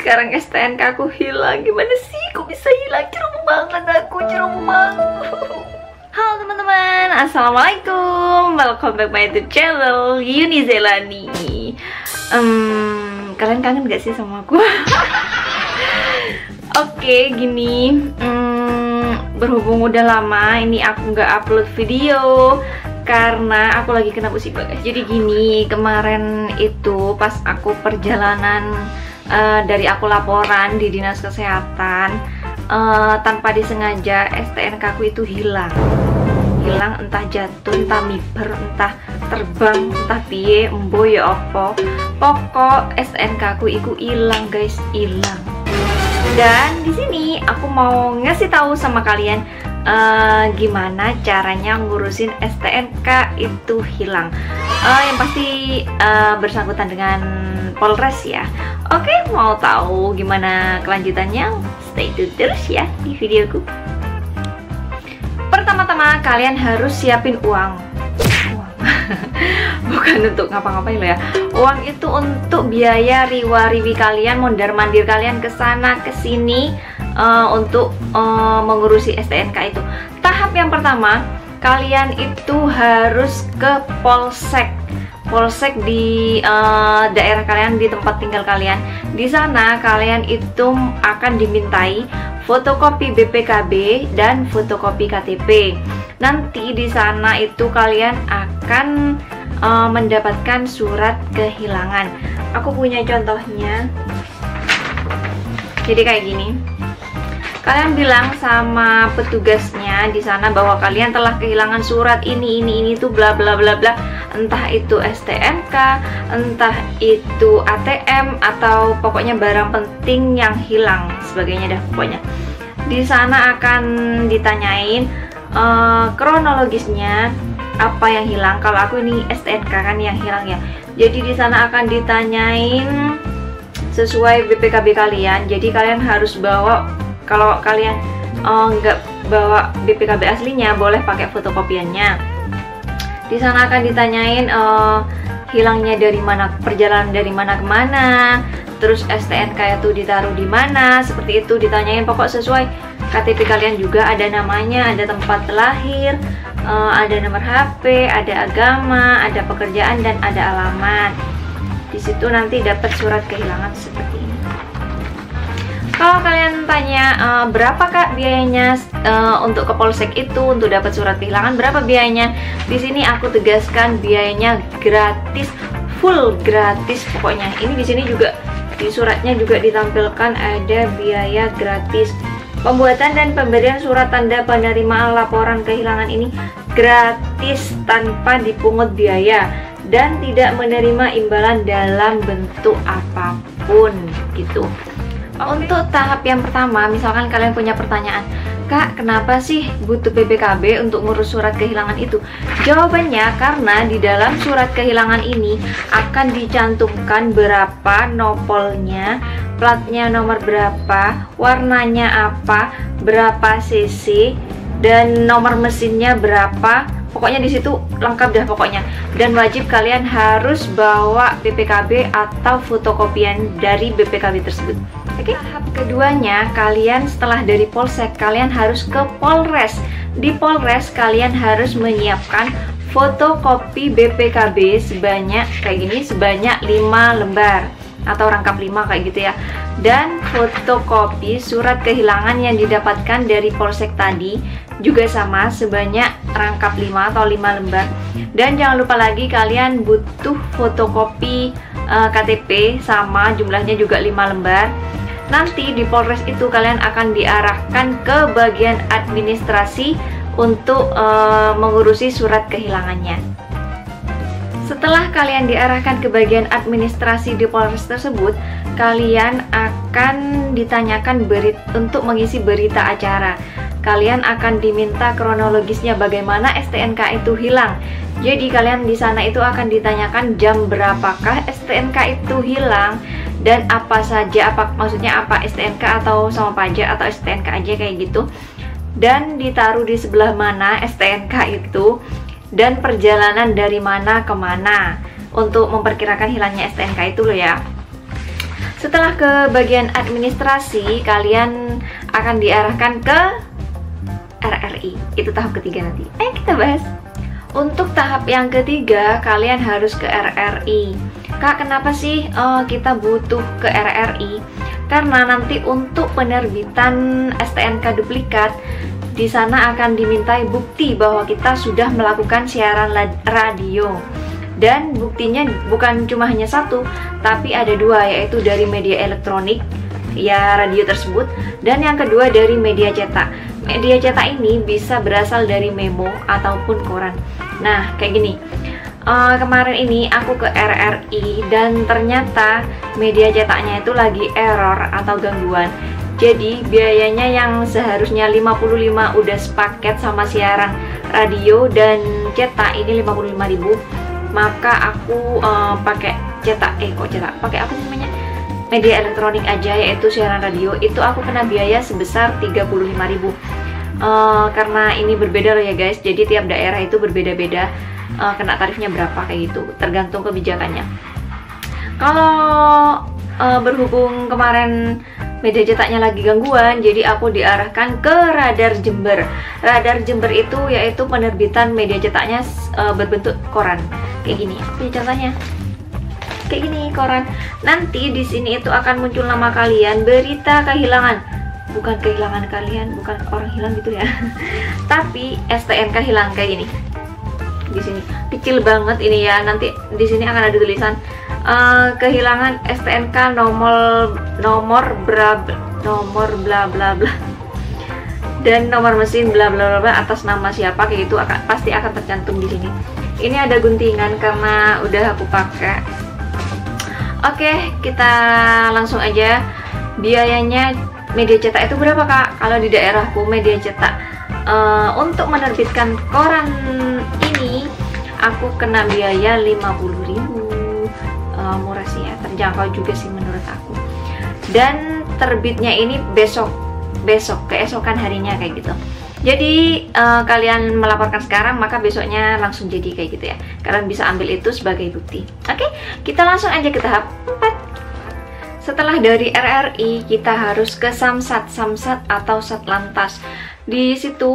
sekarang STNK aku hilang. Gimana sih? Kok bisa hilang? Ceroboh banget aku, ceroboh banget. Halo teman-teman, assalamualaikum. Welcome back my YouTube channel Yuni Zelani. Kalian kangen gak sih sama aku? Oke, gini. Berhubung udah lama ini aku nggak upload video karena aku lagi kena musibah guys. Jadi gini, kemarin itu pas aku perjalanan dari aku laporan di dinas kesehatan, tanpa disengaja STNK aku itu hilang, entah jatuh, entah miber, entah terbang, entah piye, embo ya opo. Pokok STNK aku itu hilang guys, hilang. Dan di sini aku mau ngasih tahu sama kalian gimana caranya ngurusin STNK itu hilang. Yang pasti bersangkutan dengan Polres ya. Oke, mau tahu gimana kelanjutannya? Stay tune terus ya di videoku. Pertama-tama kalian harus siapin uang. Bukan untuk ngapa-ngapain loh ya. Uang itu untuk biaya riwa-riwi kalian, mondar-mandir kalian ke sana ke sini untuk mengurusi STNK itu. Tahap yang pertama, kalian itu harus ke Polsek. Polsek di daerah kalian, di tempat tinggal kalian. Di sana kalian itu akan dimintai fotokopi BPKB dan fotokopi KTP. Nanti di sana itu kalian akan mendapatkan surat kehilangan. Aku punya contohnya. Jadi kayak gini. Kalian bilang sama petugasnya di sana bahwa kalian telah kehilangan surat ini tuh bla bla bla bla. Entah itu STNK, entah itu ATM, atau pokoknya barang penting yang hilang, sebagainya dah pokoknya. Di sana akan ditanyain kronologisnya apa yang hilang. Kalau aku ini STNK kan yang hilang ya. Jadi di sana akan ditanyain sesuai BPKB kalian. Jadi kalian harus bawa, kalau kalian nggak bawa BPKB aslinya, boleh pakai fotokopiannya. Di sana akan ditanyain hilangnya dari mana, perjalanan dari mana ke mana, terus STNK itu ditaruh di mana, seperti itu ditanyain. Pokok sesuai KTP kalian juga ada namanya, ada tempat lahir, ada nomor HP, ada agama, ada pekerjaan, dan ada alamat. Di situ nanti dapat surat kehilangan seperti ini. Kalau kalian tanya berapa kak biayanya untuk ke Polsek itu untuk dapat surat kehilangan, berapa biayanya? Di sini aku tegaskan biayanya gratis, full gratis pokoknya. Ini di sini juga di suratnya juga ditampilkan ada biaya gratis. Pembuatan dan pemberian surat tanda penerimaan laporan kehilangan ini gratis tanpa dipungut biaya dan tidak menerima imbalan dalam bentuk apapun gitu. Untuk tahap yang pertama, misalkan kalian punya pertanyaan, Kak, kenapa sih butuh BPKB untuk ngurus surat kehilangan itu? Jawabannya karena di dalam surat kehilangan ini akan dicantumkan berapa nopolnya, platnya nomor berapa, warnanya apa, berapa cc, dan nomor mesinnya berapa. Pokoknya di situ lengkap dah pokoknya. Dan wajib kalian harus bawa BPKB atau fotokopian dari BPKB tersebut. Oke. Tahap keduanya, kalian setelah dari Polsek, kalian harus ke Polres. Di Polres kalian harus menyiapkan fotokopi BPKB sebanyak kayak gini, sebanyak 5 lembar atau rangkap 5 kayak gitu ya. Dan fotokopi surat kehilangan yang didapatkan dari Polsek tadi juga sama, sebanyak rangkap 5 atau 5 lembar. Dan jangan lupa lagi kalian butuh fotokopi KTP sama, jumlahnya juga 5 lembar. Nanti di Polres itu kalian akan diarahkan ke bagian administrasi untuk mengurusi surat kehilangannya. Setelah kalian diarahkan ke bagian administrasi di Polres tersebut, kalian akan ditanyakan untuk mengisi berita acara. Kalian akan diminta kronologisnya bagaimana STNK itu hilang. Jadi kalian di sana itu akan ditanyakan jam berapakah STNK itu hilang dan apa saja, maksudnya apa STNK atau sama pajak atau STNK aja kayak gitu. Dan ditaruh di sebelah mana STNK itu dan perjalanan dari mana ke mana untuk memperkirakan hilangnya STNK itu loh ya. Setelah ke bagian administrasi, kalian akan diarahkan ke RRI. Itu tahap ketiga nanti. Ayo kita bahas. Untuk tahap yang ketiga, kalian harus ke RRI. Kak, kenapa sih kita butuh ke RRI? Karena nanti untuk penerbitan STNK duplikat, di sana akan dimintai bukti bahwa kita sudah melakukan siaran radio. Dan buktinya bukan cuma hanya satu, tapi ada dua, yaitu dari media elektronik, ya radio tersebut, dan yang kedua dari media cetak. Media cetak ini bisa berasal dari memo ataupun koran. Nah, kayak gini. Kemarin ini aku ke RRI dan ternyata media cetaknya itu lagi error atau gangguan. Jadi biayanya yang seharusnya 55 udah sepaket sama siaran radio dan cetak ini 55.000. Maka aku pakai cetak, pakai apa sih namanya? Media elektronik aja, yaitu siaran radio. Itu aku kena biaya sebesar 35.000. Karena ini berbeda loh ya guys. Jadi tiap daerah itu berbeda-beda kena tarifnya berapa kayak gitu, tergantung kebijakannya. Kalau berhubung kemarin media cetaknya lagi gangguan, jadi aku diarahkan ke Radar Jember. Radar Jember itu yaitu penerbitan media cetaknya berbentuk koran kayak gini. Ini contohnya kayak gini, koran. Nanti di sini itu akan muncul nama kalian, berita kehilangan. Bukan kehilangan kalian, bukan orang hilang gitu ya. Tapi STNK hilang kayak gini. Di sini kecil banget ini ya. Nanti di sini akan ada tulisan kehilangan STNK nomor bla bla bla dan nomor mesin bla bla bla atas nama siapa kayak gitu, pasti akan tercantum di sini. Ini ada guntingan karena udah aku pakai. Oke, kita langsung aja. Biayanya media cetak itu berapa Kak? Kalau di daerahku media cetak untuk menerbitkan koran ini aku kena biaya 50.000. Murah sih ya, terjangkau juga sih menurut aku. Dan terbitnya ini besok keesokan harinya kayak gitu. Jadi kalian melaporkan sekarang, maka besoknya langsung jadi kayak gitu ya. Kalian bisa ambil itu sebagai bukti. Oke, kita langsung aja ke tahap 4. Setelah dari RRI, kita harus ke Samsat atau Satlantas. Di situ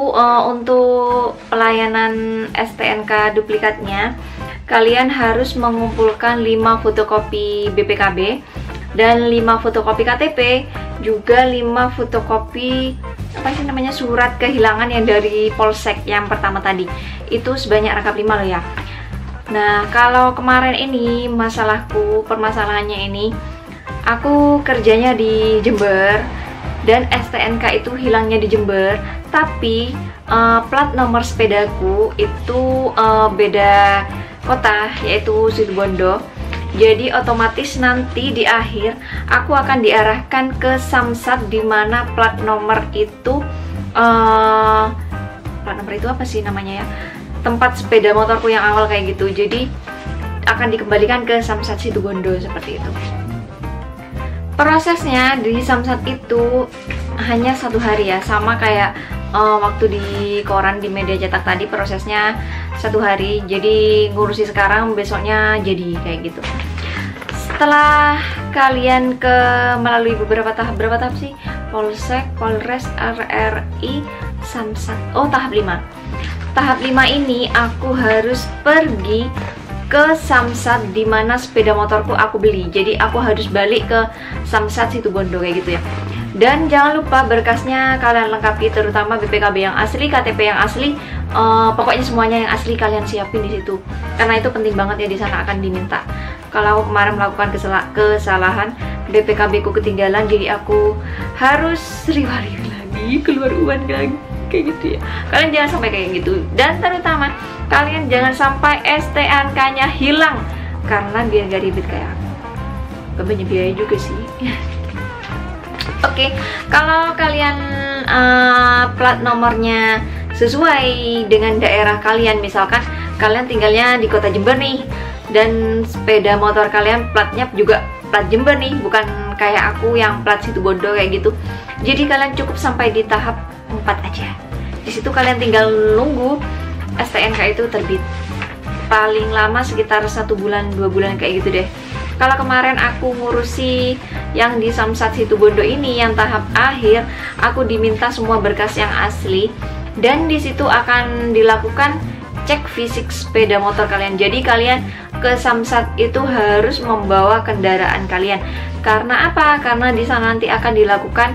untuk pelayanan STNK duplikatnya, kalian harus mengumpulkan 5 fotokopi BPKB dan 5 fotokopi KTP, juga 5 fotokopi surat kehilangan yang dari Polsek yang pertama tadi. Itu sebanyak rangkap 5 loh ya. Nah, kalau kemarin ini permasalahannya ini, aku kerjanya di Jember dan STNK itu hilangnya di Jember, tapi plat nomor sepedaku itu beda kota, yaitu Situbondo. Jadi otomatis nanti di akhir aku akan diarahkan ke Samsat, di mana plat nomor itu apa sih namanya ya, tempat sepeda motorku yang awal kayak gitu. Jadi akan dikembalikan ke Samsat Situbondo seperti itu. Prosesnya di Samsat itu hanya 1 hari ya, sama kayak waktu di koran di media cetak tadi, prosesnya 1 hari. Jadi ngurusi sekarang, besoknya jadi kayak gitu. Setelah kalian melalui berapa tahap sih? Polsek, Polres, RRI, Samsat. Oh, tahap 5. Tahap 5 ini aku harus pergi ke Samsat, di mana sepeda motorku aku beli. Jadi aku harus balik ke Samsat Situbondo kayak gitu ya. Dan jangan lupa berkasnya kalian lengkapi, terutama BPKB yang asli, KTP yang asli, pokoknya semuanya yang asli kalian siapin di situ. Karena itu penting banget ya, di sana akan diminta. Kalau aku kemarin melakukan kesalahan, BPKB ku ketinggalan, jadi aku harus riwari lagi, keluar uang lagi kayak gitu ya. Kalian jangan sampai kayak gitu. Dan terutama kalian jangan sampai STNK-nya hilang, karena biar gak ribet kayak aku. Banyak biaya juga sih. Oke, kalau kalian plat nomornya sesuai dengan daerah kalian, misalkan kalian tinggalnya di kota Jember nih, dan sepeda motor kalian platnya juga plat Jember nih, bukan kayak aku yang plat Situbondo kayak gitu. Jadi kalian cukup sampai di tahap 4 aja. Di situ kalian tinggal nunggu STNK itu terbit. Paling lama sekitar 1 bulan 2 bulan kayak gitu deh. Kalau kemarin aku ngurusi yang di Samsat Situbondo ini yang tahap akhir, aku diminta semua berkas yang asli, dan di situ akan dilakukan cek fisik sepeda motor kalian. Jadi kalian ke Samsat itu harus membawa kendaraan kalian. Karena apa? Karena di sana nanti akan dilakukan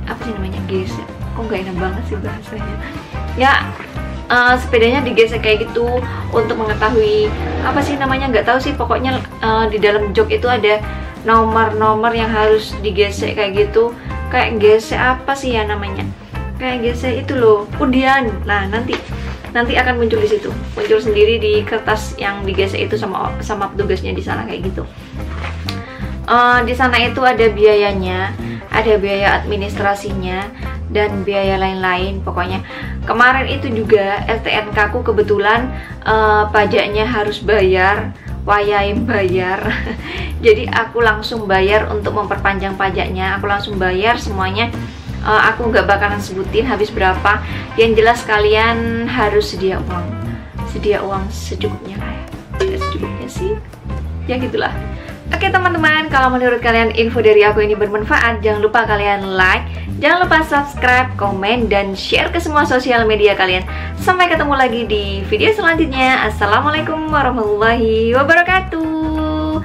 apa sih namanya, gesek. Kok nggak enak banget sih bahasanya ya, sepedanya digesek kayak gitu untuk mengetahui apa sih namanya, nggak tahu sih, pokoknya di dalam jok itu ada nomor-nomor yang harus digesek kayak gitu. Kayak gesek apa sih ya namanya, kayak gesek itu loh, undian. Nah nanti akan muncul di situ, muncul sendiri di kertas yang digesek itu sama petugasnya di sana kayak gitu. Di sana itu ada biayanya, ada biaya administrasinya dan biaya lain-lain. Pokoknya kemarin itu juga STNK ku kebetulan pajaknya harus bayar, wayahe bayar. Jadi aku langsung bayar untuk memperpanjang pajaknya, aku langsung bayar semuanya. Aku nggak bakalan sebutin habis berapa. Yang jelas kalian harus sedia uang secukupnya lah ya. Secukupnya sih ya gitulah. Oke teman-teman, kalau menurut kalian info dari aku ini bermanfaat, jangan lupa kalian like, jangan lupa subscribe, komen, dan share ke semua sosial media kalian. Sampai ketemu lagi di video selanjutnya. Assalamualaikum warahmatullahi wabarakatuh.